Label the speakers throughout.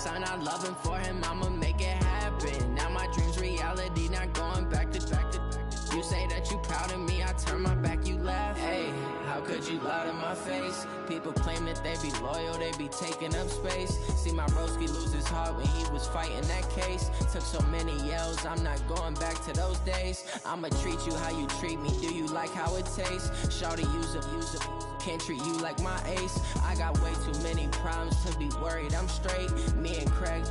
Speaker 1: son, I love him, for him, I'ma make it happen. Now my dream's reality, not going back to. You say that you proud of me, I turn my back, you laugh. Hey, how could you lie to my face? People claim that they be loyal, they be taking up space. See my broski lose his heart when he was fighting that case. Took so many yells, I'm not going back to those days. I'ma treat you how you treat me, do you like how it tastes? Shawty, use a, can't treat you like my ace. I got way too many problems to be worried, I'm straight. Me and Craig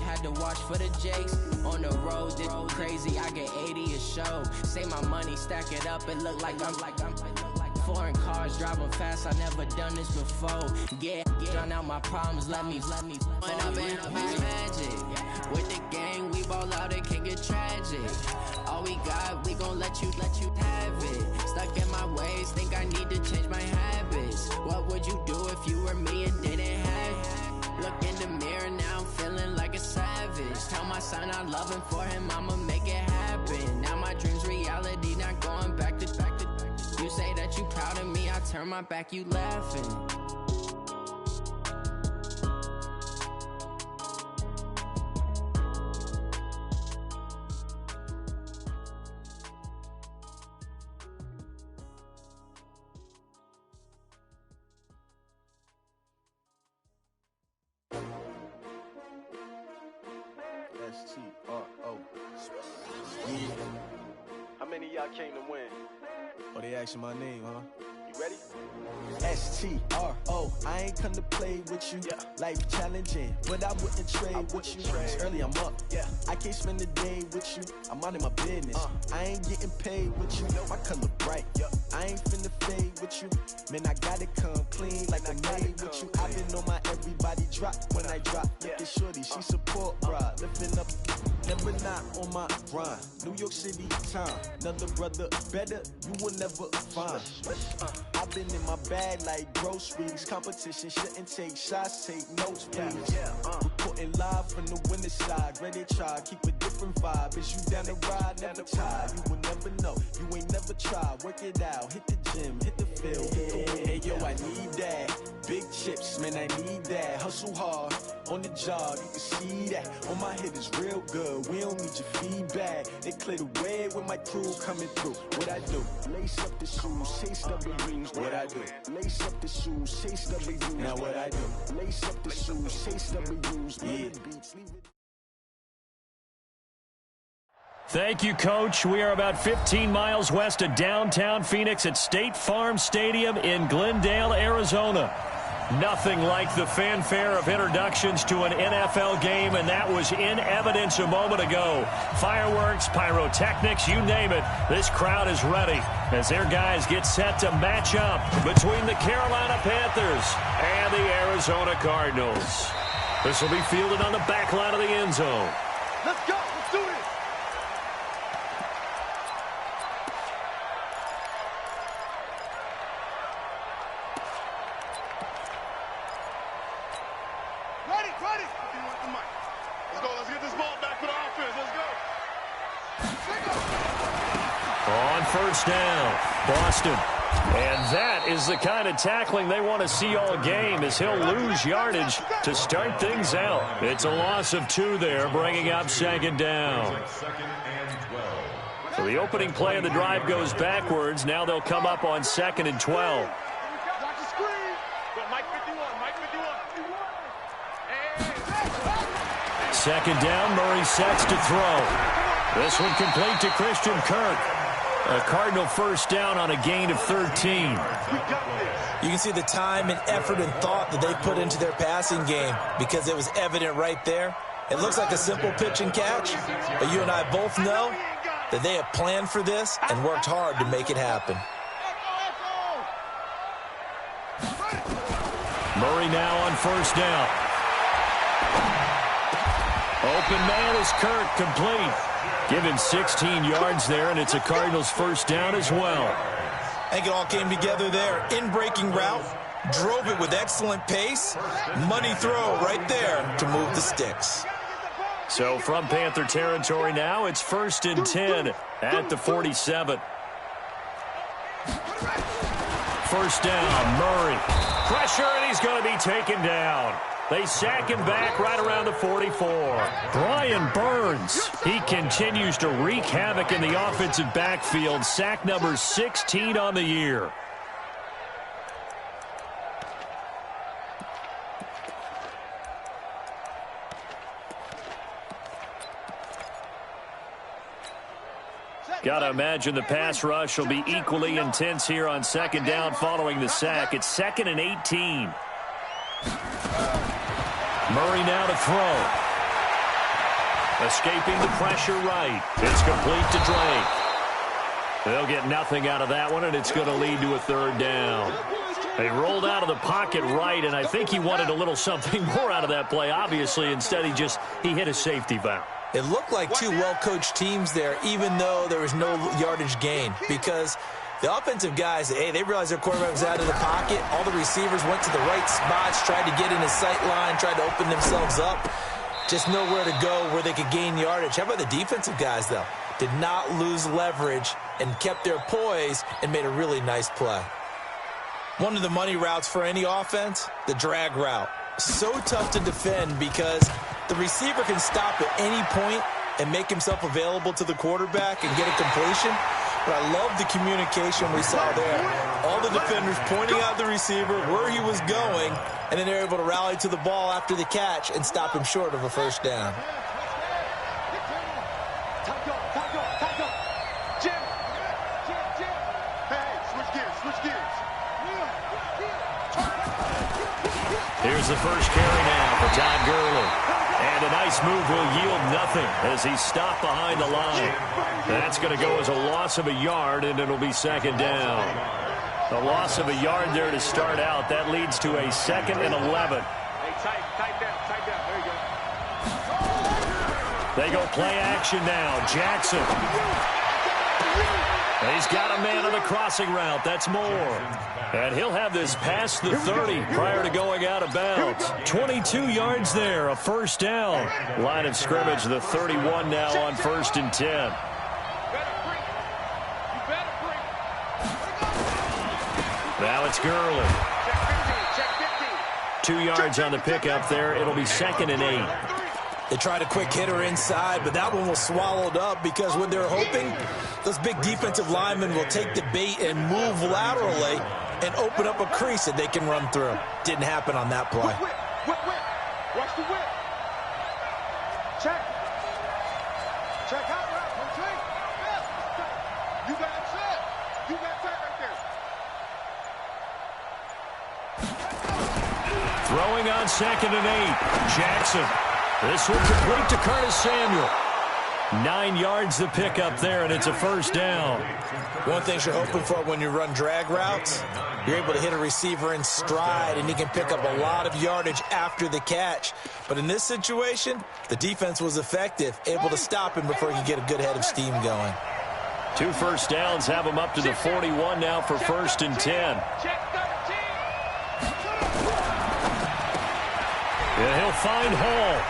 Speaker 1: had to watch for the Jakes. On the road, did crazy, I get 80 a show. Say my money, stack it up, it look like I'm foreign cars, driving fast, I never done this before. Yeah, drown out my problems, let me when I've been magic. With the gang, we ball out, it can get tragic. All we got, we gon' let you have it. Stuck in my ways, think I need to change my habits. What would you do if you were me and didn't have it? Look in the mirror, now I'm feeling like a savage. Tell my son I love him, for him, I'ma make it happen. Now my dream's reality, not going back to. You say that you proud of me, I turn my back, you laughing.
Speaker 2: S-T-R-O. Yeah. How many of y'all came to win? Oh, they asking my name, huh? You ready? S-T-R-O. I ain't come to play with you. Life challenging, but I wouldn't trade with you. It's early, I'm up. I can't spend the day with you. I'm out of my business. I ain't getting paid with you. My color bright. I ain't finna fade with you. Man, I gotta come clean like I made with you. I've been on my everybody drop when I drop. Look at shorty, she support, bruh. Lifting up, never not on my grind. New York City time. Another brother better, you will never find. I've been in my bag like groceries. Competition shouldn't take shots, take notes, please. Reporting live from the winter side. Ready to try, keep a different vibe. Is you down the ride, never tired. You will never know, you ain't never tried. Work it out, hit the gym, hit the field, hit the win. Hey yo, I need that. Big chips, man, I need that. Hustle hard, on the job, you can see that. On my head is real good, we don't need your feedback. They clear the way with my crew coming through. What I do? Lace up the shoes, chase up the rings. What I do? Lace up the shoes, chase up the rings. Now what I do? Lace up the shoes, chase up the rings. Yeah.
Speaker 3: Thank you, Coach. We are about 15 miles west of downtown Phoenix at State Farm Stadium in Glendale, Arizona. Nothing like the fanfare of introductions to an NFL game, and that was in evidence a moment ago. Fireworks, pyrotechnics, you name it. This crowd is ready as their guys get set to match up between the Carolina Panthers and the Arizona Cardinals. This will be fielded on the back line of the end zone.
Speaker 2: Let's go. Let's do this. Ready. You want the mic. Let's go. Let's get this ball back for the offense. Let's go.
Speaker 3: On first down, Boston. And that is the kind of tackling they want to see all game, as he'll lose yardage to start things out. It's a loss of 2 there, bringing up second down. So the opening play of the drive goes backwards. Now they'll come up on 2nd and 12. Second down, Murray sets to throw. This one complete to Christian Kirk. A Cardinal first down on a gain of 13.
Speaker 4: You can see the time and effort and thought that they put into their passing game, because it was evident right there. It looks like a simple pitch and catch, but you and I both know that they have planned for this and worked hard to make it happen.
Speaker 3: Murray now on first down. Open man is Kirk, complete. Give him 16 yards there, and it's a Cardinals first down as well.
Speaker 4: I think it all came together there. In-breaking route, drove it with excellent pace. Money throw right there to move the sticks.
Speaker 3: So from Panther territory now, it's 1st and 10 at the 47. First down, Murray. Pressure, and he's going to be taken down. They sack him back right around 44. Brian Burns, he continues to wreak havoc in the offensive backfield. Sack number 16 on the year. Got to imagine the pass rush will be equally intense here on second down following the sack. It's 2nd and 18. Murray now to throw. Escaping the pressure right. It's complete to Drake. They'll get nothing out of that one, and it's going to lead to a 3rd down. They rolled out of the pocket right, and I think he wanted a little something more out of that play, obviously. Instead, he hit a safety valve.
Speaker 4: It looked like two well-coached teams there, even though there was no yardage gain, because the offensive guys, hey, they realized their quarterback was out of the pocket. All the receivers went to the right spots, tried to get in his sight line, tried to open themselves up. Just nowhere to go where they could gain yardage. How about the defensive guys, though? Did not lose leverage and kept their poise and made a really nice play. One of the money routes for any offense, the drag route. So tough to defend because the receiver can stop at any point and make himself available to the quarterback and get a completion. But I love the communication we saw there. All the defenders pointing out the receiver, where he was going, and then they're able to rally to the ball after the catch and stop him short of a 1st down.
Speaker 3: Here's the first carry now for Todd Gurley. And a nice move will yield nothing as he's stopped behind the line. That's going to go as a loss of a yard, and it'll be 2nd down. The loss of a yard there to start out. That leads to a 2nd and 11.
Speaker 5: Tight down. There you go.
Speaker 3: They go play action now. Jackson. He's got a man on the crossing route. That's Moore. And he'll have this past the 30 prior to going out of bounds. 22 yards there, a 1st down. Line of scrimmage, the 31 now on 1st and 10. Now it's Gurley. 2 yards on the pickup there. It'll be 2nd and 8.
Speaker 4: They tried a quick hitter inside, but that one was swallowed up because what they're hoping, those big defensive linemen will take the bait and move laterally and open up a crease that they can run through. Didn't happen on that play.
Speaker 5: Whip. Watch the whip. Check out route. You got it set. You got that right there.
Speaker 3: Throwing on 2nd and 8. Jackson. This one complete to Curtis Samuel. 9 yards the pickup there, and it's a 1st down.
Speaker 4: One thing you're hoping for when you run drag routes, you're able to hit a receiver in stride, and he can pick up a lot of yardage after the catch. But in this situation, the defense was effective, able to stop him before he could get a good head of steam going.
Speaker 3: 2 first downs have him up to the 41 now for 1st and 10. And he'll find Hall.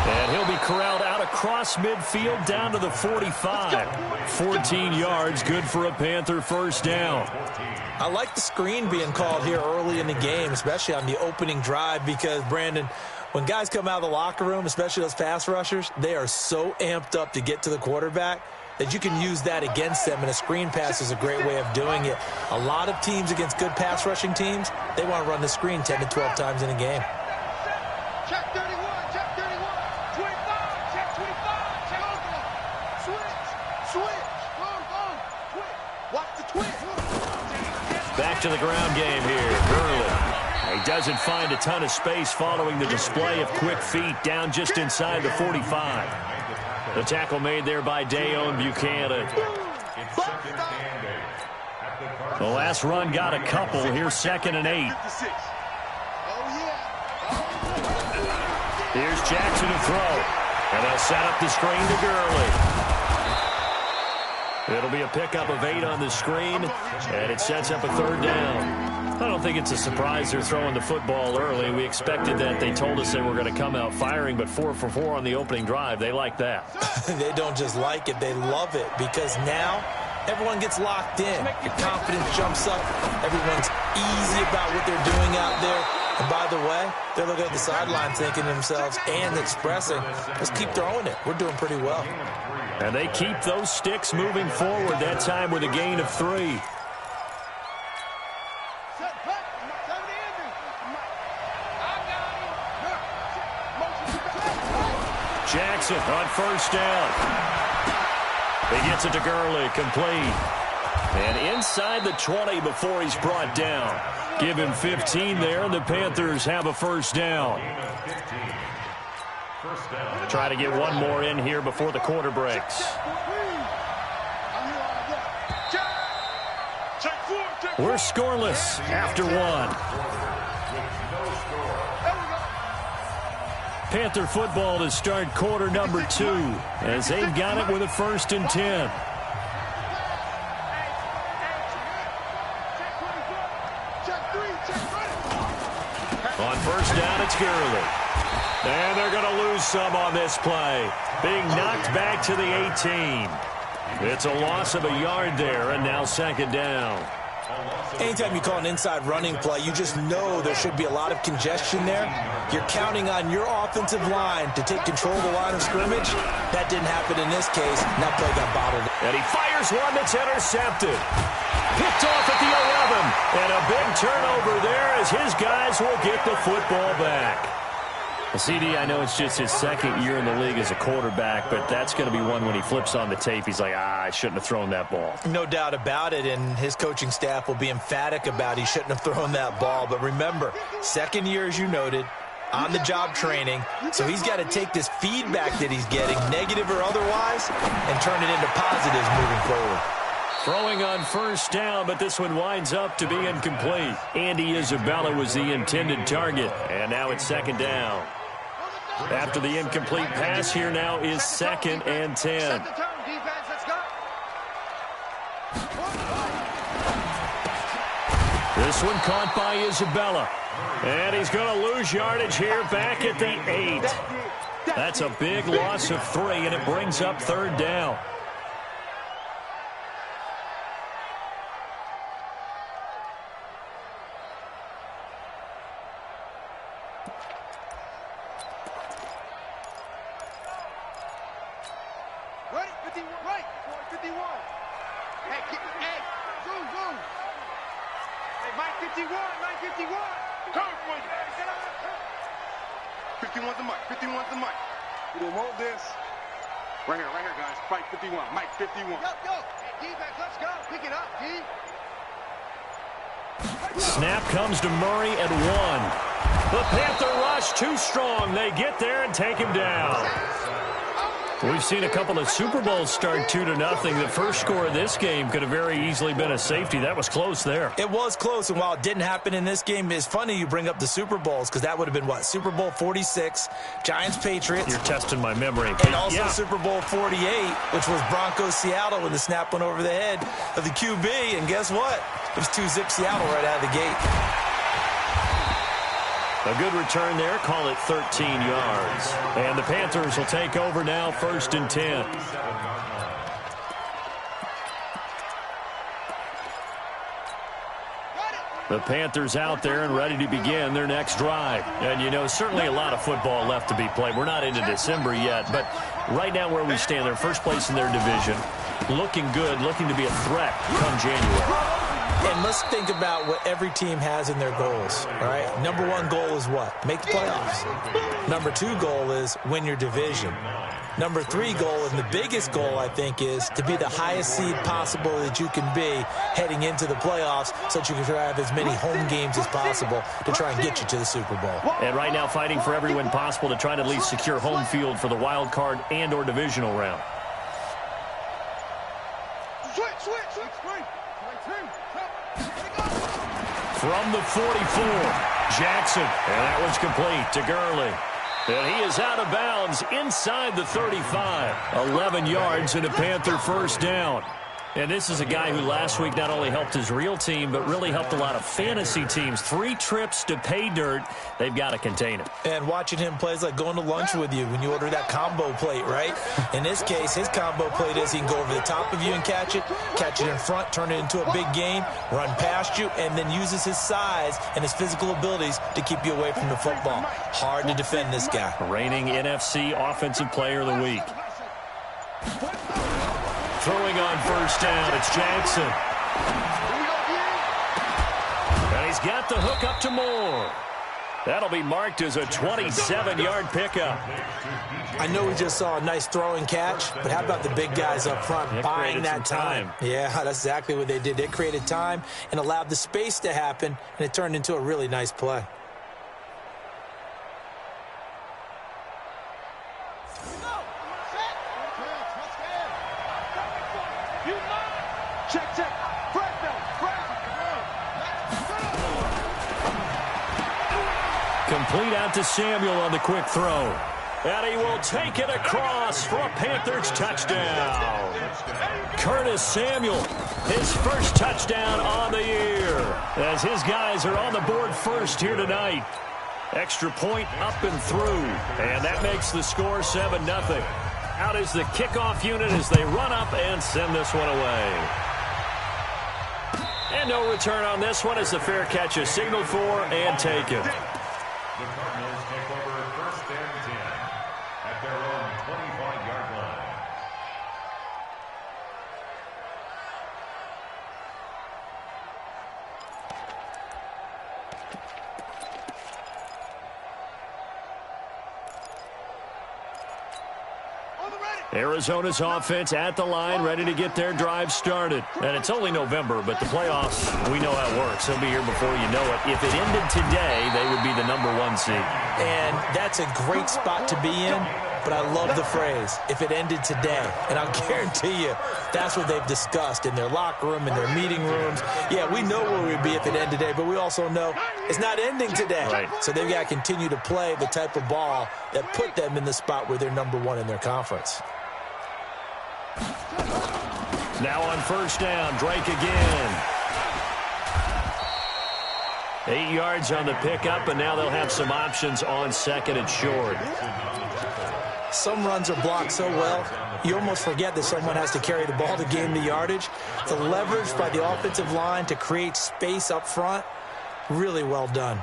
Speaker 3: And he'll be corralled out across midfield down to the 45. 14 yards, good for a Panther 1st down.
Speaker 4: I like the screen being called here early in the game, especially on the opening drive, because, Brandon, when guys come out of the locker room, especially those pass rushers, they are so amped up to get to the quarterback that you can use that against them, and a screen pass is a great way of doing it. A lot of teams against good pass rushing teams, they want to run the screen 10 to 12 times in a game.
Speaker 5: Check 31, check 31, 25, check 25, check switch, watch the twitch.
Speaker 3: Back to the ground game here, Gurley. He doesn't find a ton of space following the display of quick feet down just inside the 45. The tackle made there by Dayon Buchanan. The last run got a couple. Here's 2nd and 8. Here's Jackson to throw. And they'll set up the screen to Gurley. It'll be a pickup of 8 on the screen, and it sets up a 3rd down. I don't think it's a surprise they're throwing the football early. We expected that. They told us they were going to come out firing, but 4 for 4 on the opening drive. They like that.
Speaker 4: They don't just like it, they love it, because now everyone gets locked in. Your confidence jumps up. Everyone's easy about what they're doing out there. And by the way, they're looking at the sideline thinking to themselves and expressing, let's keep throwing it. We're doing pretty well.
Speaker 3: And they keep those sticks moving forward, that time with a gain of 3. Jackson on first down. He gets it to Gurley, complete. And inside the 20 before he's brought down. Give him 15 there, and the Panthers have a first down. Try to get one more in here before the quarter breaks. We're scoreless after 1. Panther football to start quarter number 2 as they've got it with a 1st and 10. On first down, it's Gurley. And they're going to lose some on this play. Being knocked back to the 18. It's a loss of a yard there, and now 2nd down.
Speaker 4: Anytime you call an inside running play, you just know there should be a lot of congestion there. You're counting on your offensive line to take control of the line of scrimmage. That didn't happen in this case, and that play got bottled.
Speaker 3: And he fires one that's intercepted. Picked off at the 11. And a big turnover there as his guys will get the football back. Well, CD, I know it's just his 2nd year in the league as a quarterback, but that's going to be one when he flips on the tape. He's like, I shouldn't have thrown that ball.
Speaker 4: No doubt about it, and his coaching staff will be emphatic about he shouldn't have thrown that ball. But remember, 2nd year, as you noted, on-the-job training, so he's got to take this feedback that he's getting, negative or otherwise, and turn it into positives moving forward.
Speaker 3: Throwing on first down, but this one winds up to be incomplete. Andy Isabella was the intended target, and now it's 2nd down. After the incomplete pass, here now is 2nd and 10. This one caught by Isabella. And he's going to lose yardage here back at the 8. That's a big loss of 3, and it brings up 3rd down. Snap comes to Murray at 1. The Panther rush too strong. They get there and take him down. We've seen a couple of Super Bowls start 2-0. The first score of this game could have very easily been a safety. That was close there.
Speaker 4: It was close, and while it didn't happen in this game, it's funny you bring up the Super Bowls because that would have been, what, Super Bowl 46, Giants-Patriots.
Speaker 3: You're testing my memory.
Speaker 4: And also Super Bowl 48, which was Broncos-Seattle when the snap went over the head of the QB, and guess what? It was 2-zip Seattle right out of the gate.
Speaker 3: A good return there. Call it 13 yards. And the Panthers will take over now, 1st and 10. The Panthers out there and ready to begin their next drive. And, you know, certainly a lot of football left to be played. We're not into December yet, but right now where we stand, they're first place in their division. Looking good, looking to be a threat come January.
Speaker 4: And let's think about what every team has in their goals, all right? Number 1 goal is what? Make the playoffs. Number 2 goal is win your division. Number 3 goal, and the biggest goal, I think, is to be the highest seed possible that you can be heading into the playoffs so that you can have as many home games as possible to try and get you to the Super Bowl.
Speaker 3: And right now fighting for every win possible to try to at least secure home field for the wild card and or divisional round. From the 44, Jackson, and that one's complete to Gurley. And he is out of bounds inside the 35. 11 yards and a Panther first down. And this is a guy who last week not only helped his real team, but really helped a lot of fantasy teams. 3 trips to pay dirt. They've got to contain him.
Speaker 4: And watching him play is like going to lunch with you when you order that combo plate, right? In this case, his combo plate is he can go over the top of you and catch it in front, turn it into a big gain, run past you, and then uses his size and his physical abilities to keep you away from the football. Hard to defend this guy.
Speaker 3: Reigning NFC Offensive Player of the Week. Throwing on first down, it's Jackson. And he's got the hook up to Moore. That'll be marked as a 27-yard pickup.
Speaker 4: I know we just saw a nice throw and catch, but how about the big guys up front buying that time? Yeah, that's exactly what they did. They created time and allowed the space to happen, and it turned into a really nice play.
Speaker 3: Complete out to Samuel on the quick throw. And he will take it across for a Panthers touchdown. Curtis Samuel, his first touchdown on the year, as his guys are on the board first here tonight. Extra point up and through, and that makes the score 7-0. Out is the kickoff unit as they run up and send this one away. And no return on this one as the fair catch is signaled for and taken.
Speaker 6: The Cardinals take over 1st and 10 at their own 25-yard line.
Speaker 3: Arizona's offense at the line, ready to get their drive started. And it's only November, but the playoffs, we know how it works. They'll be here before you know it. If it ended today, they would be the #1 seed.
Speaker 4: And that's a great spot to be in, but I love the phrase, if it ended today. And I'll guarantee you, that's what they've discussed in their locker room, in their meeting rooms. Yeah, we know where we'd be if it ended today, but we also know it's not ending today.
Speaker 3: Right.
Speaker 4: So they've got to continue to play the type of ball that put them in the spot where they're #1 in their conference.
Speaker 3: Now on first down, Drake again. 8 yards on the pickup, and now they'll have some options on 2nd and short.
Speaker 4: Some runs are blocked so well, you almost forget that someone has to carry the ball to gain the yardage. The leverage by the offensive line to create space up front, really well done.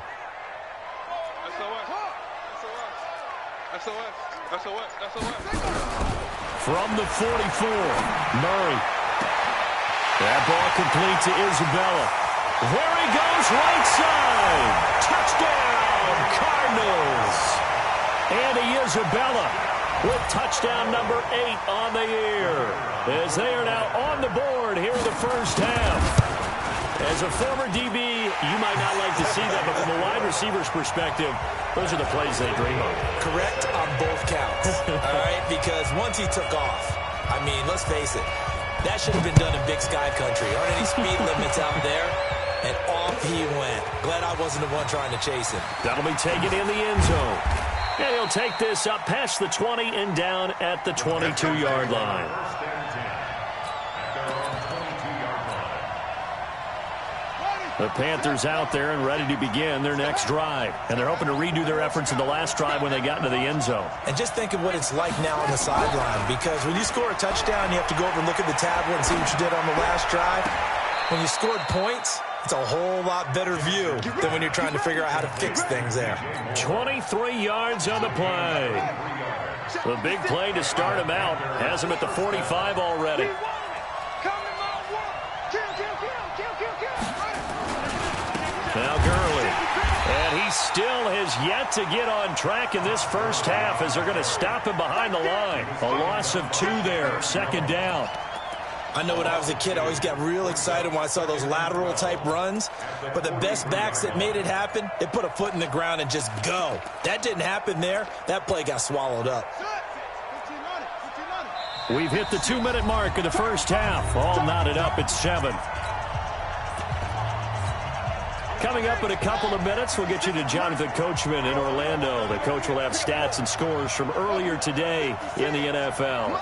Speaker 3: From the 44, Murray. That ball complete to Isabella. There he goes, right side. Touchdown, Cardinals. Andy Isabella with touchdown number 8 on the year, as they are now on the board here in the first half. As a former DB, you might not like to see that, but from a wide receiver's perspective, those are the plays they dream of.
Speaker 4: Correct on both counts, all right? Because once he took off, I mean, let's face it, that should have been done in Big Sky Country. Aren't any speed limits out there? And off he went. Glad I wasn't the one trying to chase him.
Speaker 3: That'll be taken in the end zone. And he'll take this up past the 20 and down at the 22-yard line. The Panthers out there and ready to begin their next drive. And they're hoping to redo their efforts in the last drive when they got into the end zone.
Speaker 4: And just think of what it's like now on the sideline, because when you score a touchdown, you have to go over and look at the tablet and see what you did on the last drive. When you scored points, it's a whole lot better view than when you're trying to figure out how to fix things there.
Speaker 3: 23 yards on the play. The big play to start him out has him at the 45 already. Now Gurley, and he still has yet to get on track in this first half as they're going to stop him behind the line. A loss of 2 there, 2nd down.
Speaker 4: I know when I was a kid, I always got real excited when I saw those lateral-type runs. But the best backs that made it happen, they put a foot in the ground and just go. That didn't happen there. That play got swallowed up.
Speaker 3: We've hit the 2-minute mark of the first half. All knotted up at 7. Coming up in a couple of minutes, we'll get you to Jonathan Coachman in Orlando. The coach will have stats and scores from earlier today in the NFL.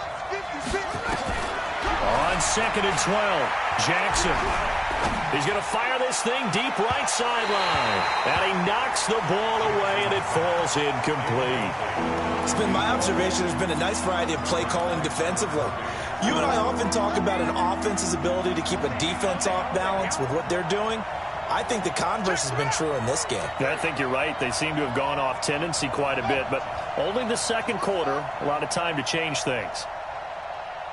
Speaker 3: On 2nd and 12, Jackson. He's going to fire this thing deep right sideline. And he knocks the ball away, and it falls incomplete.
Speaker 4: It's been my observation there's been a nice variety of play calling defensively. You and I often talk about an offense's ability to keep a defense off balance with what they're doing. I think the converse has been true in this game.
Speaker 3: I think you're right. They seem to have gone off tendency quite a bit, but only the second quarter, a lot of time to change things.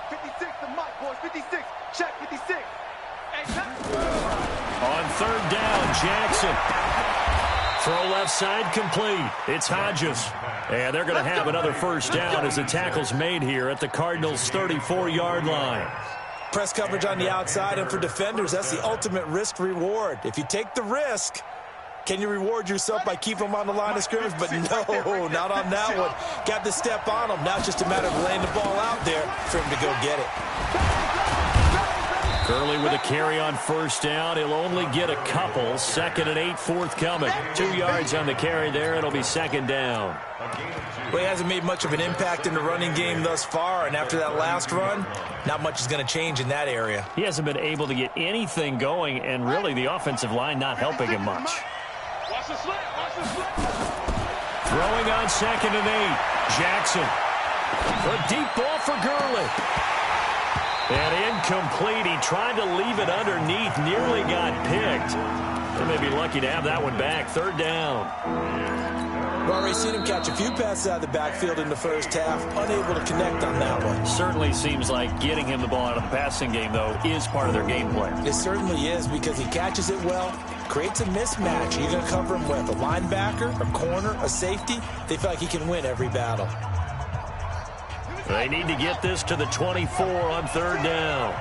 Speaker 5: 56 to Mike, boys. 56. Check 56. Hey,
Speaker 3: On 3rd down, Jackson. Throw left side complete. It's Hodges. And they're going to have another first down as the tackle's made here at the Cardinals' 34-yard line.
Speaker 4: Press coverage on the outside, and for defenders, that's the ultimate risk-reward. If you take the risk, can you reward yourself by keeping them on the line of scrimmage? But no, not on that one. Got to step on them. Now it's just a matter of laying the ball out there for him to go get it.
Speaker 3: Gurley with a carry on first down. He'll only get a couple. 2nd and 8 forthcoming. 2 yards on the carry there. It'll be 2nd down.
Speaker 4: Well, he hasn't made much of an impact in the running game thus far, and after that last run, not much is going to change in that area.
Speaker 3: He hasn't been able to get anything going, and really the offensive line not helping him much.
Speaker 5: watch the slant. Watch the slant.
Speaker 3: Throwing on 2nd and 8. Jackson. A deep ball for Gurley. And incomplete. He tried to leave it underneath. Nearly got picked. They may be lucky to have that one back. 3rd down.
Speaker 4: We've already seen him catch a few passes out of the backfield in the first half. Unable to connect on that one.
Speaker 3: Certainly seems like getting him the ball out of the passing game, though, is part of their game plan.
Speaker 4: It certainly is, because he catches it well, creates a mismatch. You're going to cover him with a linebacker, a corner, a safety. They feel like he can win every battle.
Speaker 3: They need to get this to the 24 on 3rd down.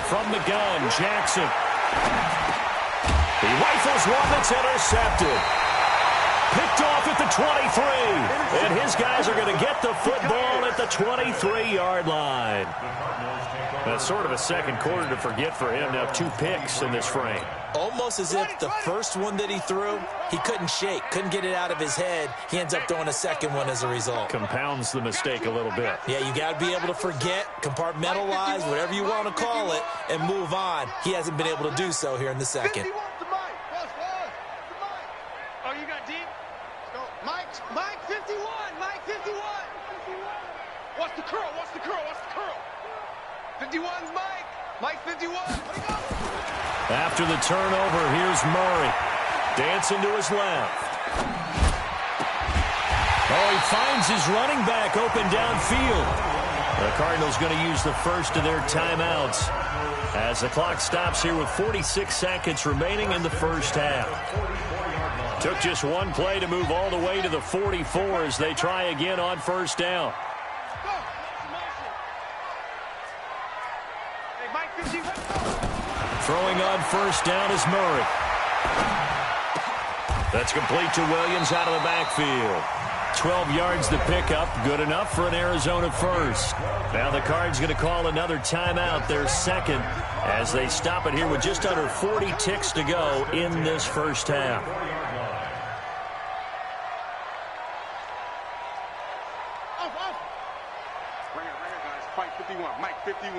Speaker 3: From the gun, Jackson. He rifles one that's intercepted. Picked off at the 23. And his guys are going to get the football at the 23-yard line. That's sort of a second quarter to forget for him. Now 2 picks in this frame.
Speaker 4: Almost as if the first one that he threw, he couldn't shake, couldn't get it out of his head. He ends up throwing a second one as a result.
Speaker 3: Compounds the mistake a little bit.
Speaker 4: Yeah, you got to be able to forget, compartmentalize, whatever you want to call it, and move on. He hasn't been able to do so here in the second.
Speaker 5: Oh, you got deep? Mike 51. Mike 51. Watch the curl. Watch the curl. Watch the curl. 51's Mike. Mike 51. Let it go.
Speaker 3: After the turnover, here's Murray. Dancing to his left. Oh, he finds his running back open downfield. The Cardinals going to use the first of their timeouts as the clock stops here with 46 seconds remaining in the first half. Took just one play to move all the way to the 44 as they try again on first down.
Speaker 5: Hey, Mike 51.
Speaker 3: Throwing on first down is Murray. That's complete to Williams out of the backfield. 12 yards to pick up. Good enough for an Arizona first. Now the Cards going to call another timeout, their second, as they stop it here with just under 40 ticks to go in this first half.
Speaker 5: Bring it, guys. Mike 51. Mike 51.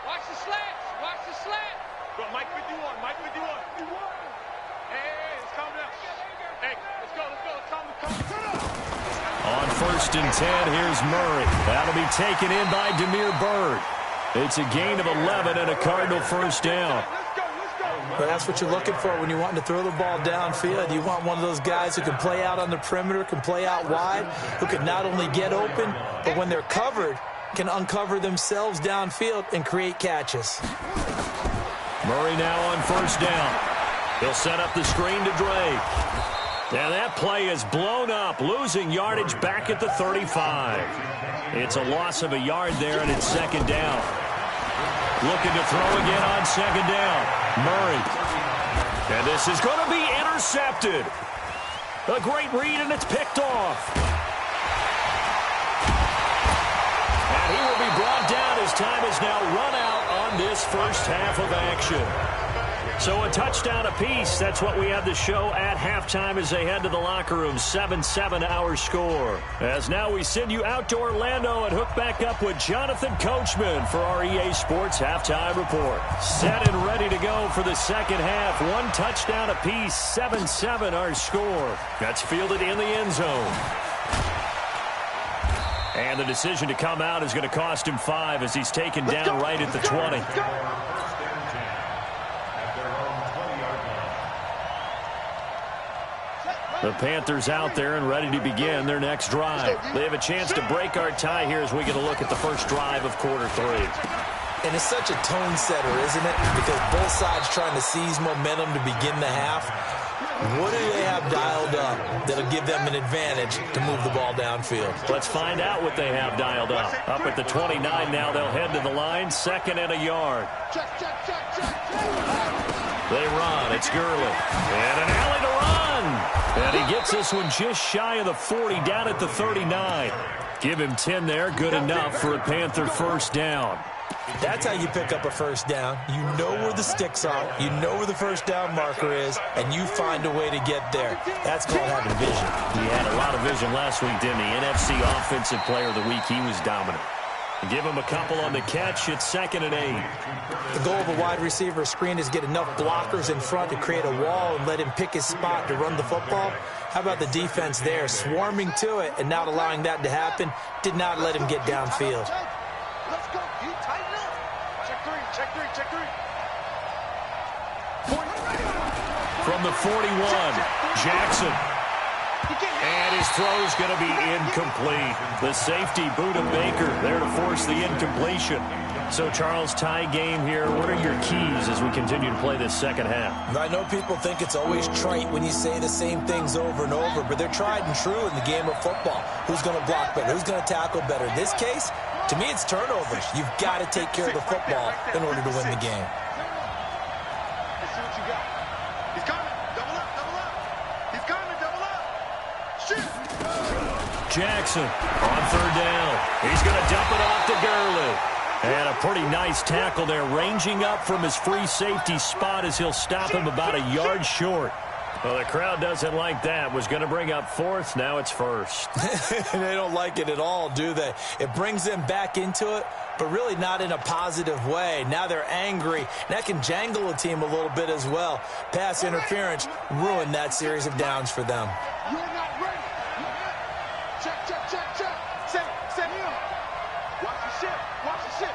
Speaker 5: Watch the slants. Watch the slant. Go, Mike 51. Mike 51. Hey, let's calm down. Hey, let's go. Let's calm down.
Speaker 3: On 1st and 10, here's Murray. That'll be taken in by Demir Bird. It's a gain of 11 and a Cardinal first down.
Speaker 5: Let's go.
Speaker 4: But that's what you're looking for when you want to throw the ball downfield. You want one of those guys who can play out on the perimeter, can play out wide, who can not only get open, but when they're covered, can uncover themselves downfield and create catches.
Speaker 3: Murray now on first down. He'll set up the screen to Drake. Now that play is blown up, losing yardage back at the 35. It's a loss of a yard there, and it's 2nd down. Looking to throw again on 2nd down. Murray. And this is going to be intercepted. A great read, and it's picked off. And he will be brought down as time is now run out on this first half of action. So a touchdown apiece. That's what we have to show at halftime as they head to the locker room. 7-7 our score. As now we send you out to Orlando and hook back up with Jonathan Coachman for our EA Sports Halftime Report. Set and ready to go for the second half. One touchdown apiece. 7-7 our score. That's fielded in the end zone. And the decision to come out is going to cost him 5 as he's taken down right at the 20. The Panthers out there and ready to begin their next drive. They have a chance to break our tie here as we get a look at the first drive of quarter 3.
Speaker 4: And it's such a tone setter, isn't it? Because both sides trying to seize momentum to begin the half. What do they have dialed up that'll give them an advantage to move the ball downfield?
Speaker 3: Let's find out what they have dialed up. Up at the 29 now, they'll head to the line. 2nd and a yard. They run. It's Gurley. And an alley to run. And he gets this one just shy of the 40, down at the 39. Give him 10 there. Good enough for a Panther first down.
Speaker 4: That's how you pick up a first down. You know where the sticks are. You know where the first down marker is, and you find a way to get there. That's called having vision.
Speaker 3: He had a lot of vision last week, didn't he? NFC Offensive Player of the Week. He was dominant. Give him a couple on the catch. It's 2nd and 8.
Speaker 4: The goal of a wide receiver screen is get enough blockers in front to create a wall and let him pick his spot to run the football. How about the defense there, swarming to it and not allowing that to happen? Did not let him get downfield.
Speaker 5: Let's go. You tighten up. Check 3. Check 3. Check 3.
Speaker 3: From the 41, Jackson. And his throw is going to be incomplete. The safety, Buda Baker, there to force the incompletion. So, Charles, tie game here. What are your keys as we continue to play this second half?
Speaker 4: I know people think it's always trite when you say the same things over and over, but they're tried and true in the game of football. Who's going to block better? Who's going to tackle better? In this case, to me, it's turnovers. You've got to take care of the football in order to win the game.
Speaker 5: Let's see what you got. He's coming. Double up. Double up. He's coming. Double up. Shoot.
Speaker 3: Jackson on 3rd down. He's going to dump it off to Gurley. And a pretty nice tackle there, ranging up from his free safety spot as he'll stop him about a yard short. Well, the crowd doesn't like that. Was going to bring up 4th. Now it's 1st.
Speaker 4: They don't like it at all, do they? It brings them back into it, but really not in a positive way. Now they're angry. That can jangle a team a little bit as well. Pass interference ruined that series of downs for them.
Speaker 5: You're not ready. Check, check, check, check. Set him. Watch the shit. Watch the shit.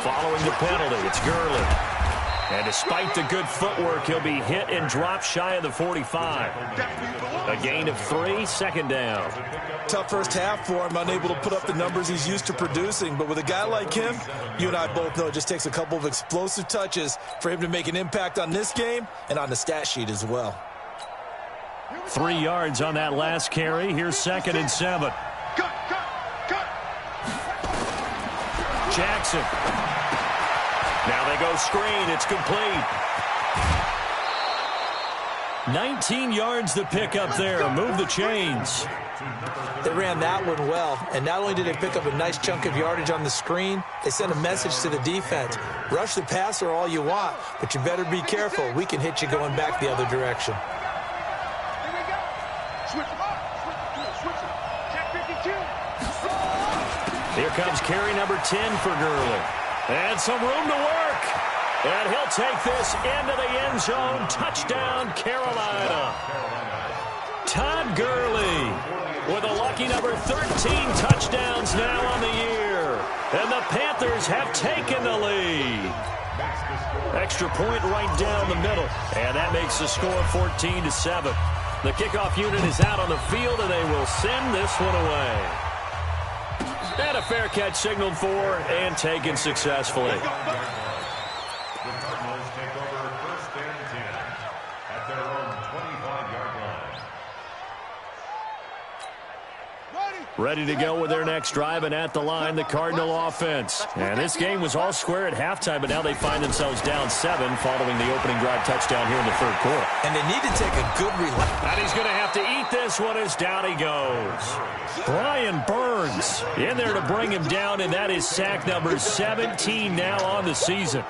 Speaker 3: Following the penalty, it's Gurley. And despite the good footwork, he'll be hit and dropped shy of the 45. A gain of 3, 2nd down.
Speaker 4: Tough first half for him, unable to put up the numbers he's used to producing. But with a guy like him, you and I both know it just takes a couple of explosive touches for him to make an impact on this game and on the stat sheet as well.
Speaker 3: 3 yards on that last carry. Here's 2nd and 7.
Speaker 5: Cut.
Speaker 3: Jackson. Now they go screen. It's complete. 19 yards to pick up there. Move the chains.
Speaker 4: They ran that one well, and not only did they pick up a nice chunk of yardage on the screen, they sent a message to the defense. Rush the passer all you want, but you better be careful. We can hit you going back the other direction.
Speaker 5: Here we go. Switch him up. Switch him. Check 52.
Speaker 3: Here comes carry number 10 for Gurley. And some room to work. And he'll take this into the end zone. Touchdown, Carolina. Todd Gurley with a lucky number 13 touchdowns now on the year. And the Panthers have taken the lead. Extra point right down the middle. And that makes the score 14-7. The kickoff unit is out on the field, and they will send this one away. And a fair catch signaled for and taken successfully.
Speaker 6: The Cardinals take over 1st and 10 at their own 25-yard line.
Speaker 3: Ready to go with their next drive, and at the line, the Cardinal offense. And this game was all square at halftime, but now they find themselves down 7 following the opening drive touchdown here in the 3rd quarter.
Speaker 4: And they need to take a good relax.
Speaker 3: And he's going to have to eat this one as down he goes. Brian Burns in there to bring him down, and that is sack number 17 now on the season.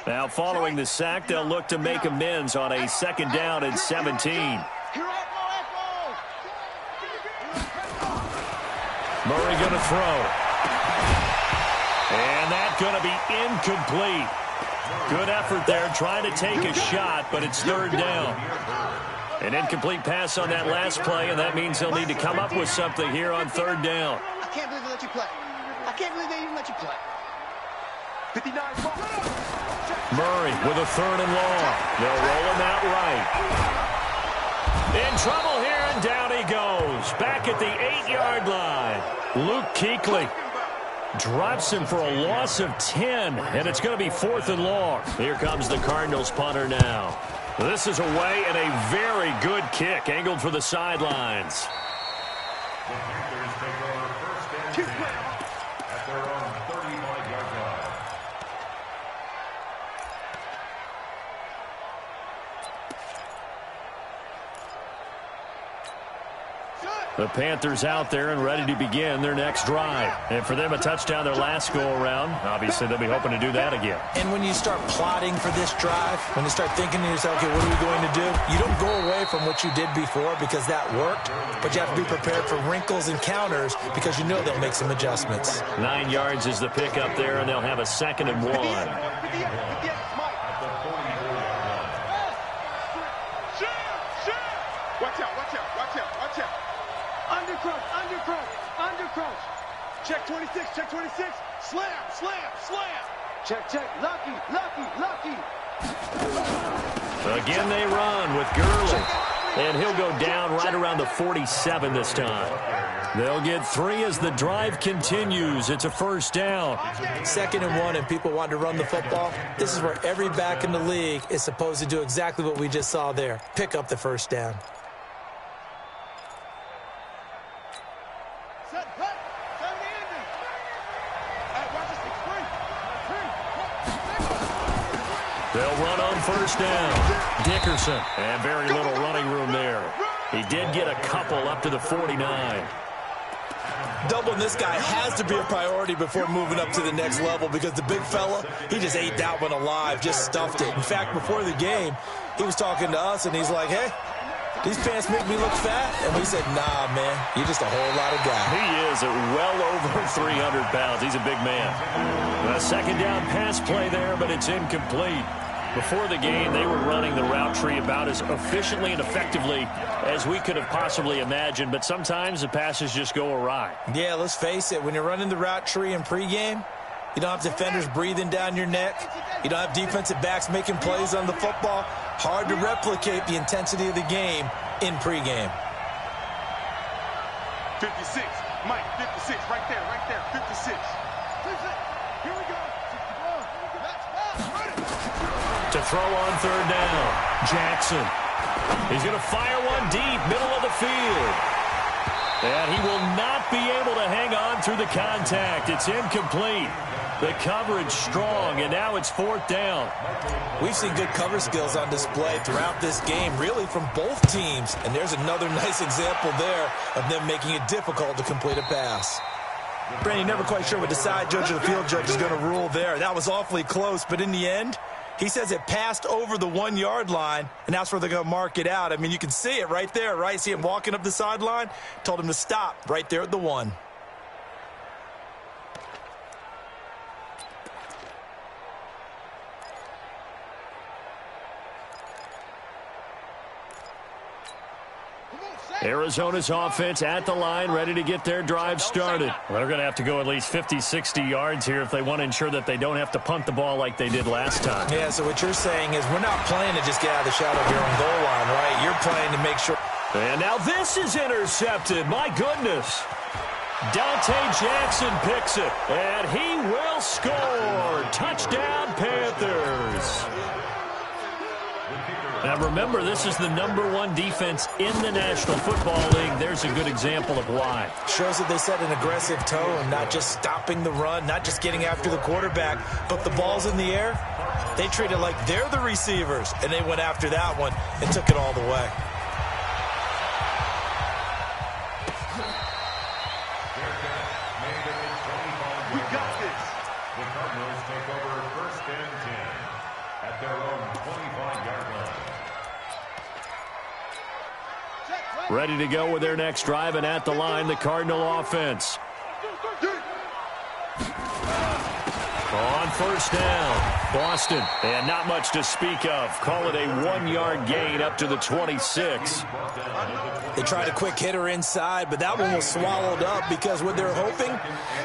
Speaker 3: Now following the sack, they'll look to make amends on a 2nd down and 17. Murray going to throw. And that's going to be incomplete. Good effort there, trying to take a shot, but it's 3rd down. An incomplete pass on that last play, and that means they'll need to come up with something here on 3rd down.
Speaker 7: I can't believe they let you play. I can't believe they even let you play. 59.
Speaker 3: Murray with a 3rd and long. They'll roll him out right. In trouble here, and down he goes. Back at the 8-yard line. Luke Kuechly drops him for a loss of 10, and it's going to be 4th and long. Here comes the Cardinals punter now. This is away, and a very good kick angled for the sidelines.
Speaker 6: The Panthers take over 1st and 10 at their own 35-yard line.
Speaker 3: The Panthers out there and ready to begin their next drive. And for them, a touchdown their last go-around. Obviously, they'll be hoping to do that again.
Speaker 4: And when you start plotting for this drive, when you start thinking to yourself, okay, what are we going to do? You don't go away from what you did before because that worked, but you have to be prepared for wrinkles and counters because you know they'll make some adjustments.
Speaker 3: 9 yards is the pick up there, and they'll have a 2nd and 1.
Speaker 7: Undercross. Check 26, check 26. Slam. Check. Lucky.
Speaker 3: Again, they run with Gurley. And he'll go down right around the 47 this time. They'll get 3 as the drive continues. It's a 1st down.
Speaker 4: 2nd and 1, and people want to run the football. This is where every back in the league is supposed to do exactly what we just saw there. Pick up the 1st down.
Speaker 3: They'll run on 1st down. Dickerson, and very little running room there. He did get a couple up to the 49.
Speaker 4: Doubling this guy has to be a priority before moving up to the next level because the big fella, he just ate that one alive, just stuffed it. In fact, before the game, he was talking to us, and he's like, hey, these pants make me look fat? And we said, nah, man, you're just a whole lot of guy.
Speaker 3: He is at well over 300 pounds. He's a big man. A 2nd down pass play there, but it's incomplete. Before the game, they were running the route tree about as efficiently and effectively as we could have possibly imagined, but sometimes the passes just go awry.
Speaker 4: Yeah, let's face it. When you're running the route tree in pregame, you don't have defenders breathing down your neck. You don't have defensive backs making plays on the football. Hard to replicate the intensity of the game in pregame.
Speaker 5: 56, Mike, 56, right there, 56. Here we go.
Speaker 3: To throw on 3rd down, Jackson. He's going to fire one deep, middle of the field. And he will not be able to hang on through the contact. It's incomplete. The coverage strong, and now it's 4th down.
Speaker 4: We've seen good cover skills on display throughout this game, really from both teams. And there's another nice example there of them making it difficult to complete a pass. Brandon, never quite sure what the side judge or the field judge is going to rule there. That was awfully close, but in the end, he says it passed over the 1-yard line, and that's where they're going to mark it out. I mean, you can see it right there, right? See him walking up the sideline? Told him to stop right there at the 1.
Speaker 3: Arizona's offense at the line, ready to get their drive started. Well, they're going to have to go at least 50, 60 yards here if they want to ensure that they don't have to punt the ball like they did last time.
Speaker 4: Yeah, so what you're saying is we're not playing to just get out of the shadow of your own goal line, right? You're playing to make sure.
Speaker 3: And now this is intercepted. My goodness. Dante Jackson picks it, and he will score. Touchdown, Panthers. Now remember, this is the #1 defense in the National Football League. There's a good example of why.
Speaker 4: Shows that they set an aggressive tone, not just stopping the run, not just getting after the quarterback, but the ball's in the air. They treat it like they're the receivers, and they went after that one and took it all the way.
Speaker 5: We got this.
Speaker 6: The Cardinals take over 1st and 10 at their own 25-yard line.
Speaker 3: Ready to go with their next drive, and at the line, the Cardinal offense. On first down, Boston, and not much to speak of. Call it a 1-yard gain up to the 26.
Speaker 4: They tried a quick hitter inside, but that one was swallowed up because what they're hoping,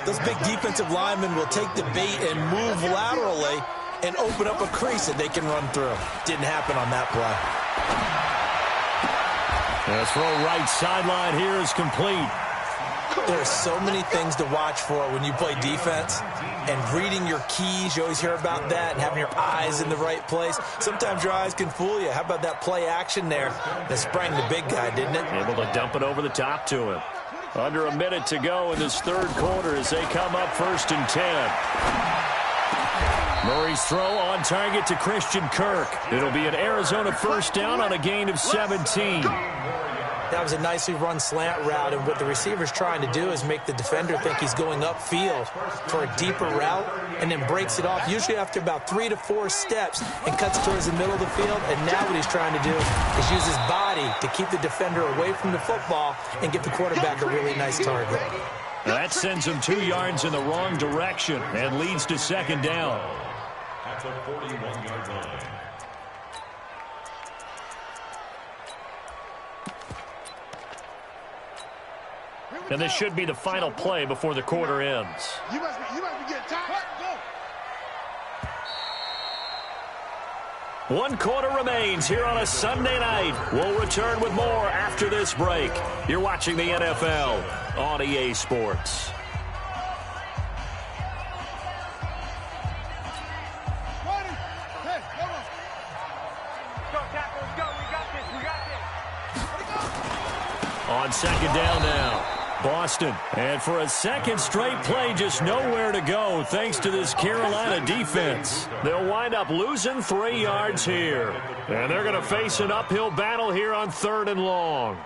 Speaker 4: those big defensive linemen will take the bait and move laterally and open up a crease that they can run through. Didn't happen on that play.
Speaker 3: The throw right sideline here is complete.
Speaker 4: There are so many things to watch for when you play defense, and reading your keys, you always hear about that, and having your eyes in the right place. Sometimes your eyes can fool you. How about that play action there that sprang the big guy, didn't it?
Speaker 3: Able to dump it over the top to him. Under a minute to go in this third quarter as they come up 1st and 10. Murray's throw on target to Christian Kirk. It'll be an Arizona first down on a gain of 17.
Speaker 4: That was a nicely run slant route, and what the receiver's trying to do is make the defender think he's going upfield for a deeper route and then breaks it off, usually after about 3 to 4 steps, and cuts towards the middle of the field. And now what he's trying to do is use his body to keep the defender away from the football and get the quarterback a really nice target.
Speaker 3: That sends him 2 yards in the wrong direction and leads to 2nd down.
Speaker 6: At the 41-yard line.
Speaker 3: And this should be the final play before the quarter ends.
Speaker 7: You must be getting tired. Go.
Speaker 3: 1 quarter remains here on a Sunday night. We'll return with more after this break. You're watching the NFL on EA Sports. On 2nd down now, Boston. And for a second straight play, just nowhere to go thanks to this Carolina defense. They'll wind up losing 3 yards here. And they're going to face an uphill battle here on 3rd and long.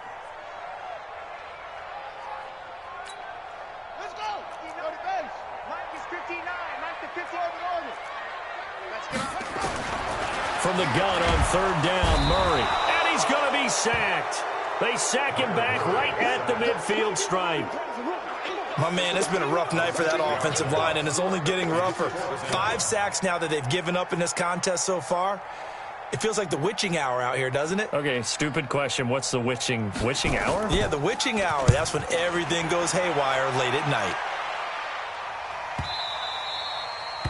Speaker 7: Let's go. Go to base. Mike is 59. Mike the 50 over order. Let's get on.
Speaker 3: From the gun on 3rd down, Murray. And he's going to be sacked. They sack him back right at the midfield stripe.
Speaker 4: My man, it's been a rough night for that offensive line, and it's only getting rougher. 5 sacks now that they've given up in this contest so far. It feels like the witching hour out here, doesn't it?
Speaker 3: Okay, stupid question. What's the witching hour?
Speaker 4: Yeah, the witching hour. That's when everything goes haywire late at night.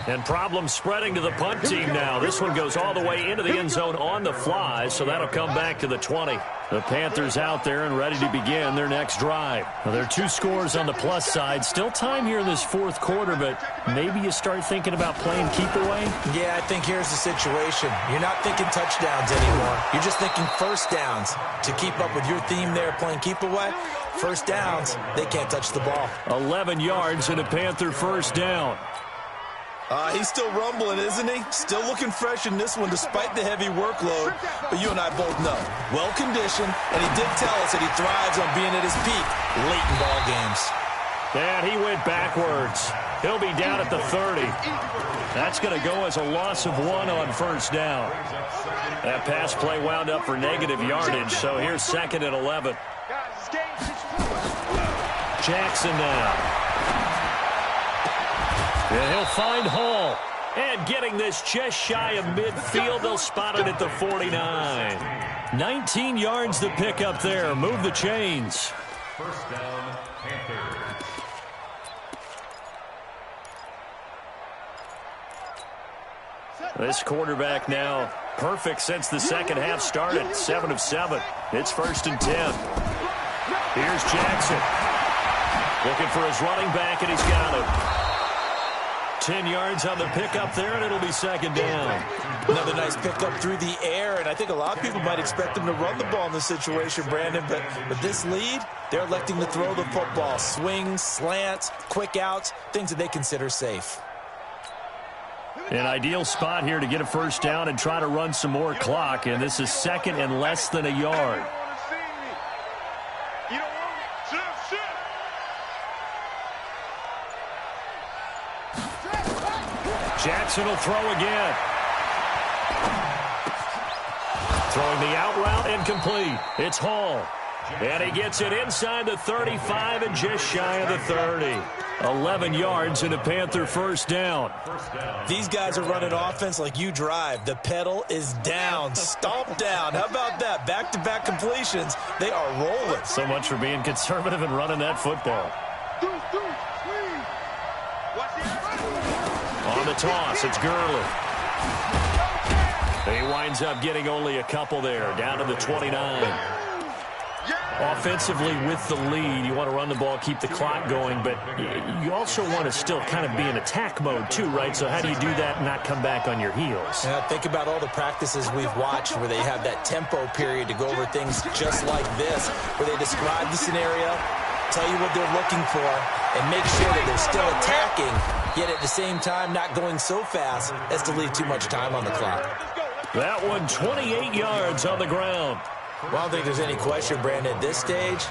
Speaker 3: And problems spreading to the punt team now. This one goes all the way into the end zone on the fly, so that'll come back to the 20. The Panthers out there and ready to begin their next drive. Well, there are 2 scores on the plus side. Still time here in this 4th quarter, but maybe you start thinking about playing keep away?
Speaker 4: Yeah, I think here's the situation. You're not thinking touchdowns anymore. You're just thinking first downs. To keep up with your theme there, playing keep away, first downs, they can't touch the ball.
Speaker 3: 11 yards and a Panther first down.
Speaker 4: He's still rumbling, isn't he? Still looking fresh in this one despite the heavy workload. But you and I both know, well-conditioned, and he did tell us that he thrives on being at his peak late in ball games.
Speaker 3: And he went backwards. He'll be down at the 30. That's going to go as a loss of 1 on first down. That pass play wound up for negative yardage, so here's 2nd and 11. Jackson now. And he'll find Hall. And getting this just shy of midfield, they'll spot it at the 49. 19 yards to pick up there. Move the chains.
Speaker 6: First down, Panthers.
Speaker 3: This quarterback now perfect since the second half started. 7 of 7. It's 1st and 10. Here's Jackson. Looking for his running back, and he's got him. 10 yards on the pickup there, and it'll be 2nd down.
Speaker 4: Another nice pickup through the air, and I think a lot of people might expect them to run the ball in this situation, Brandon, but with this lead, they're electing to throw the football. Swings, slants, quick outs, things that they consider safe.
Speaker 3: An ideal spot here to get a first down and try to run some more clock, and this is 2nd and less than a yard. Jackson will throw again. Throwing the out route incomplete. It's Hall. And he gets it inside the 35 and just shy of the 30. 11 yards and a Panther first down.
Speaker 4: These guys are running offense like you drive. The pedal is down, stomp down. How about that? Back-to-back completions. They are rolling.
Speaker 3: So much for being conservative and running that football. On the toss, it's Gurley. He winds up getting only a couple there, down to the 29. Offensively with the lead, you want to run the ball, keep the clock going, but you also want to still kind of be in attack mode too, right? So how do you do that and not come back on your heels?
Speaker 4: Yeah, think about all the practices we've watched where they have that tempo period to go over things just like this, where they describe the scenario, tell you what they're looking for, and make sure that they're still attacking, yet at the same time not going so fast as to leave too much time on the clock.
Speaker 3: That one 28 yards on the ground.
Speaker 4: Well, I don't think there's any question, Brandon, at this stage,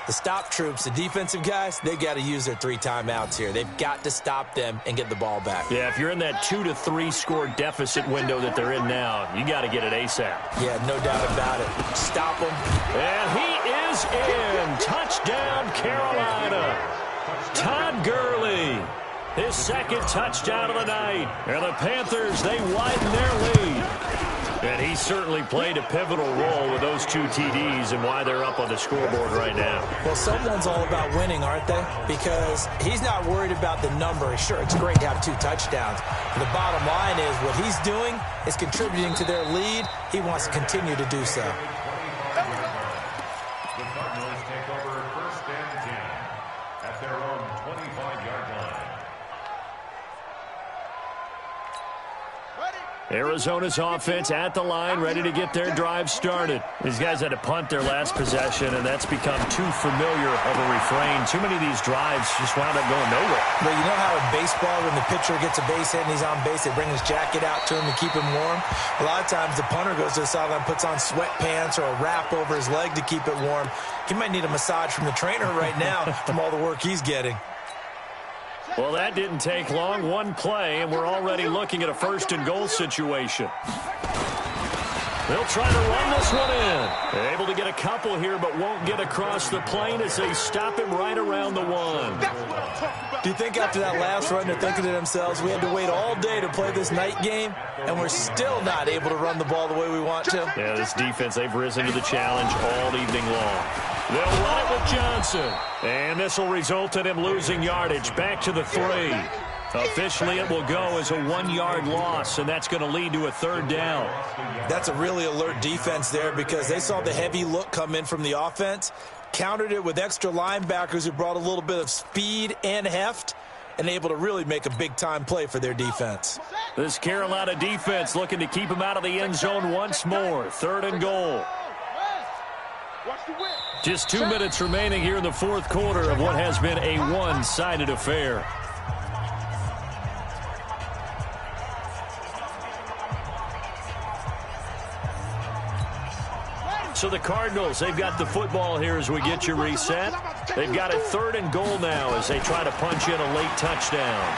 Speaker 4: the stop troops, the defensive guys, they've got to use their 3 timeouts here. They've got to stop them and get the ball back.
Speaker 3: Yeah, if you're in that 2 to 3 score deficit window that they're in now, you got to get it ASAP.
Speaker 4: Yeah, no doubt about it. Stop them.
Speaker 3: And he is in. Touchdown, Carolina. Todd Gurley, his second touchdown of the night. And the Panthers, they widen their lead. And he certainly played a pivotal role with those 2 TDs and why they're up on the scoreboard right now.
Speaker 4: Well, someone's all about winning, aren't they? Because he's not worried about the number. Sure, it's great to have 2 touchdowns. But the bottom line is what he's doing is contributing to their lead. He wants to continue to do so.
Speaker 6: The Cardinals take over 1st and 10 at their own 25-yard line.
Speaker 3: Arizona's offense at the line, ready to get their drive started. These guys had to punt their last possession, and that's become too familiar of a refrain. Too many of these drives just wound up going nowhere.
Speaker 4: Well, you know how in baseball, when the pitcher gets a base hit and he's on base, they bring his jacket out to him to keep him warm? A lot of times the punter goes to the sideline, puts on sweatpants or a wrap over his leg to keep it warm. He might need a massage from the trainer right now from all the work he's getting.
Speaker 3: Well, that didn't take long. One play, and we're already looking at a 1st and goal situation. They'll try to run this one in. Able to get a couple here, but won't get across the plane as they stop him right around the 1.
Speaker 4: Do you think after that last run they're thinking to themselves, we had to wait all day to play this night game, and we're still not able to run the ball the way we want to?
Speaker 3: Yeah, this defense, they've risen to the challenge all evening long. They'll run it with Johnson. And this will result in him losing yardage back to the 3. Officially, it will go as a 1-yard loss, and that's going to lead to a 3rd down.
Speaker 4: That's a really alert defense there because they saw the heavy look come in from the offense, countered it with extra linebackers who brought a little bit of speed and heft, and able to really make a big-time play for their defense.
Speaker 3: This Carolina defense looking to keep him out of the end zone once more. 3rd and goal. Just 2 minutes remaining here in the 4th quarter of what has been a one-sided affair. So the Cardinals, they've got the football here as we get you reset. They've got a 3rd and goal now as they try to punch in a late touchdown.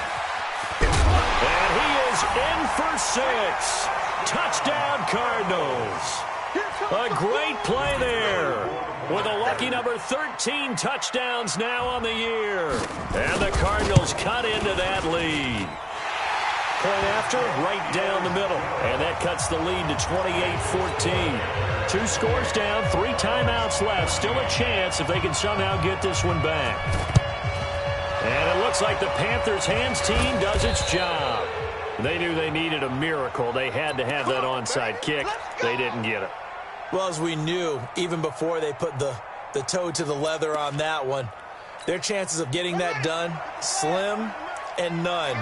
Speaker 3: And he is in for 6. Touchdown, Cardinals. A great play there with a lucky number 13 touchdowns now on the year. And the Cardinals cut into that lead. Point after, right down the middle. And that cuts the lead to 28-14. 2 scores down, 3 timeouts left. Still a chance if they can somehow get this one back. And it looks like the Panthers' hands team does its job. They knew they needed a miracle. They had to have that onside kick. They didn't get it.
Speaker 4: Well, as we knew, even before they put the toe to the leather on that one, their chances of getting that done, slim and none.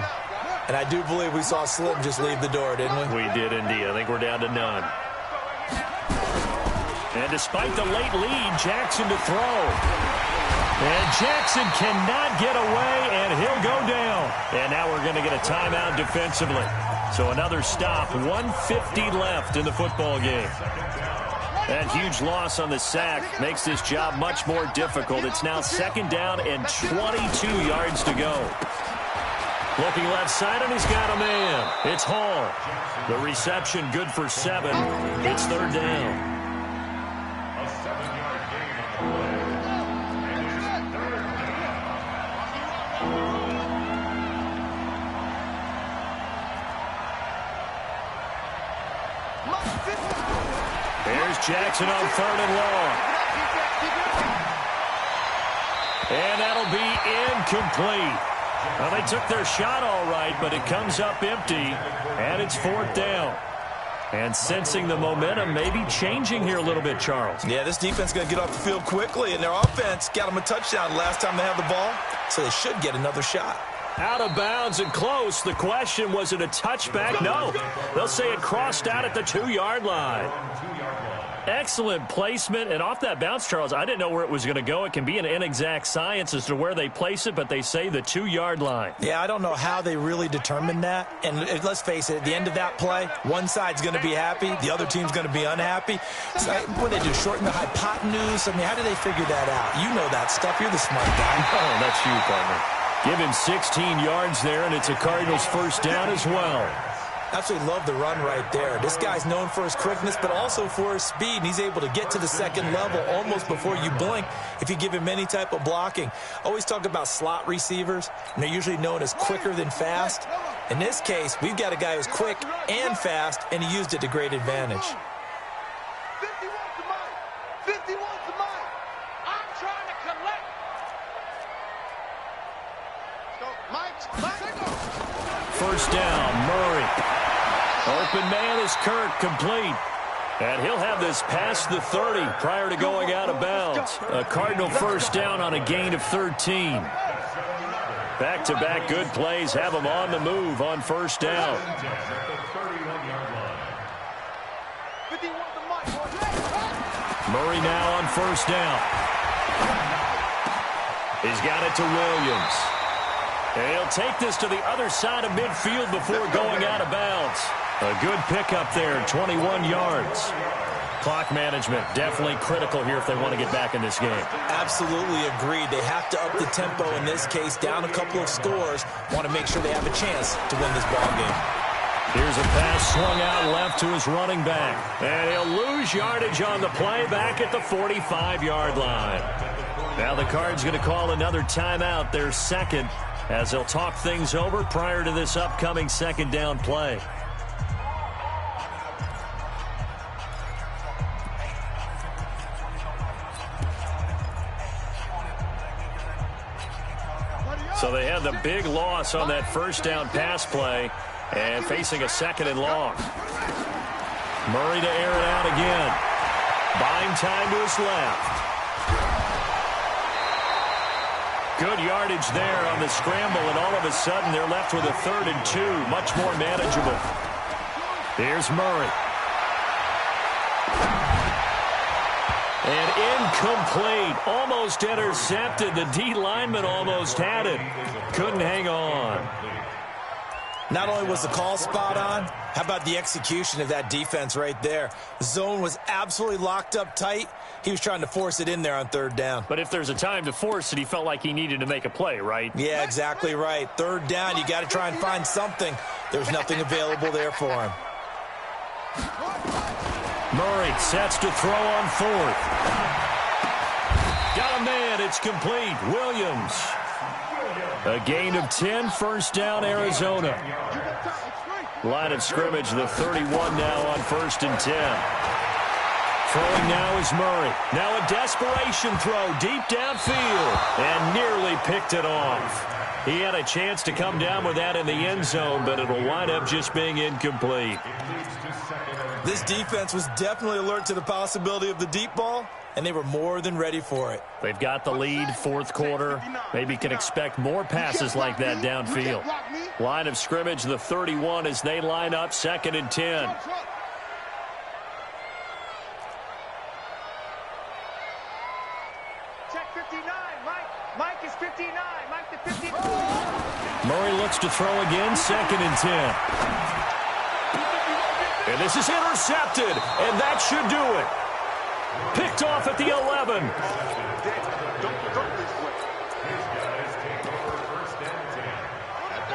Speaker 4: And I do believe we saw Slim just leave the door, didn't we?
Speaker 3: We did indeed. I think we're down to none. And despite the late lead, Jackson to throw. And Jackson cannot get away, and he'll go down. And now we're going to get a timeout defensively. So another stop, 1:50 left in the football game. That huge loss on the sack makes this job much more difficult. It's now 2nd down and 22 yards to go. Looking left side, and he's got a man. It's Hall. The reception good for 7. It's third down.
Speaker 6: A 7-yard gain on the play. And it's third down.
Speaker 3: Here's Jackson on 3rd and long. And that'll be incomplete. Well, they took their shot all right, but it comes up empty, and it's 4th down. And sensing the momentum maybe changing here a little bit, Charles.
Speaker 4: Yeah, this defense is going to get off the field quickly, and their offense got them a touchdown last time they had the ball, so they should get another shot.
Speaker 3: Out of bounds and close. The question, was it a touchback? No. They'll say it crossed out at the 2-yard line. Excellent placement, and off that bounce, Charles, I didn't know where it was going to go. It can be an inexact science as to where they place it, but they say the 2-yard line.
Speaker 4: Yeah, I don't know how they really determined that. And let's face it, at the end of that play, one side's going to be happy, the other team's going to be unhappy. So, what do they do, shorten the hypotenuse? I mean, how do they figure that out? You know that stuff. You're the smart guy.
Speaker 3: Oh, that's you, partner. Give him 16 yards there, and it's a Cardinals first down as well.
Speaker 4: Absolutely love the run right there. This guy's known for his quickness, but also for his speed, and he's able to get to the second level almost before you blink if you give him any type of blocking. Always talk about slot receivers, and they're usually known as quicker than fast. In this case, we've got a guy who's quick and fast, and he used it to great advantage.
Speaker 7: 51's the mic. 51's the mic. I'm trying to collect. So, Mike.
Speaker 3: First down, Murray. Open man is Kirk, complete. And he'll have this past the 30 prior to going out of bounds. A Cardinal first down on a gain of 13. Back-to-back good plays have him on the move on first down. Murray now on first down. He's got it to Williams. And he'll take this to the other side of midfield before going out of bounds. A good pickup there, 21 yards. Clock management definitely critical here if they want to get back in this game.
Speaker 4: Absolutely agreed. They have to up the tempo in this case, down a couple of scores. Want to make sure they have a chance to win this ball game.
Speaker 3: Here's a pass swung out left to his running back. And he'll lose yardage on the play back at the 45-yard line. Now the Cards going to call another timeout, their second, as they'll talk things over prior to this upcoming second down play. So they had the big loss on that first down pass play and facing a second and long. Murray to air it out again. Buying time to his left. Good yardage there on the scramble, and all of a sudden they're left with a 3rd and 2, much more manageable. Here's Murray. And incomplete, almost intercepted. The D lineman almost had it. Couldn't hang on.
Speaker 4: Not only was the call spot on, how about the execution of that defense right there? The zone was absolutely locked up tight. He was trying to force it in there on 3rd down.
Speaker 3: But if there's a time to force it, he felt like he needed to make a play, right?
Speaker 4: Yeah, exactly right. 3rd down, you got to try and find something. There's nothing available there for him.
Speaker 3: Murray sets to throw on 4th. Got a man, it's complete. Williams. A gain of 10, first down, Arizona. Line of scrimmage, the 31 now on 1st and 10. Throwing now is Murray. Now a desperation throw deep downfield and nearly picked it off. He had a chance to come down with that in the end zone, but it'll wind up just being incomplete.
Speaker 4: This defense was definitely alert to the possibility of the deep ball, and they were more than ready for it.
Speaker 3: They've got the lead, 4th quarter. Maybe can expect more passes like that downfield. Line of scrimmage, the 31 as they line up, 2nd and 10.
Speaker 7: Check 59, Mike is 59, Mike to 59.
Speaker 3: Murray looks to throw again, 2nd and 10. And this is intercepted, and that should do it. Picked off at the 11.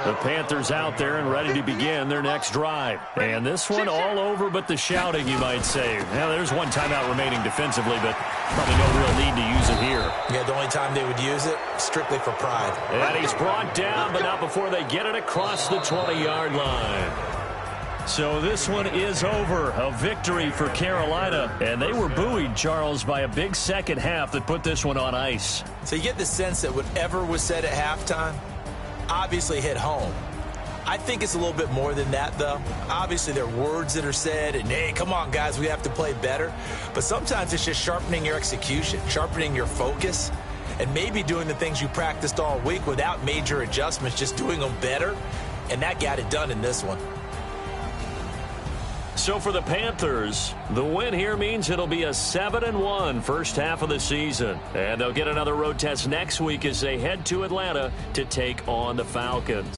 Speaker 3: The Panthers out there and ready to begin their next drive. And this one all over but the shouting, you might say. Now, there's one timeout remaining defensively, but probably no real need to use it here.
Speaker 4: Yeah, the only time they would use it, strictly for pride.
Speaker 3: And he's brought down, but not before they get it across the 20-yard line. So this one is over. A victory for Carolina. And they were buoyed, Charles, by a big second half that put this one on ice.
Speaker 4: So you get the sense that whatever was said at halftime obviously hit home. I think it's a little bit more than that, though. Obviously, there are words that are said, and, hey, come on, guys, we have to play better. But sometimes it's just sharpening your execution, sharpening your focus, and maybe doing the things you practiced all week without major adjustments, just doing them better. And that got it done in this one.
Speaker 3: So for the Panthers, the win here means it'll be a 7-1 first half of the season. And they'll get another road test next week as they head to Atlanta to take on the Falcons.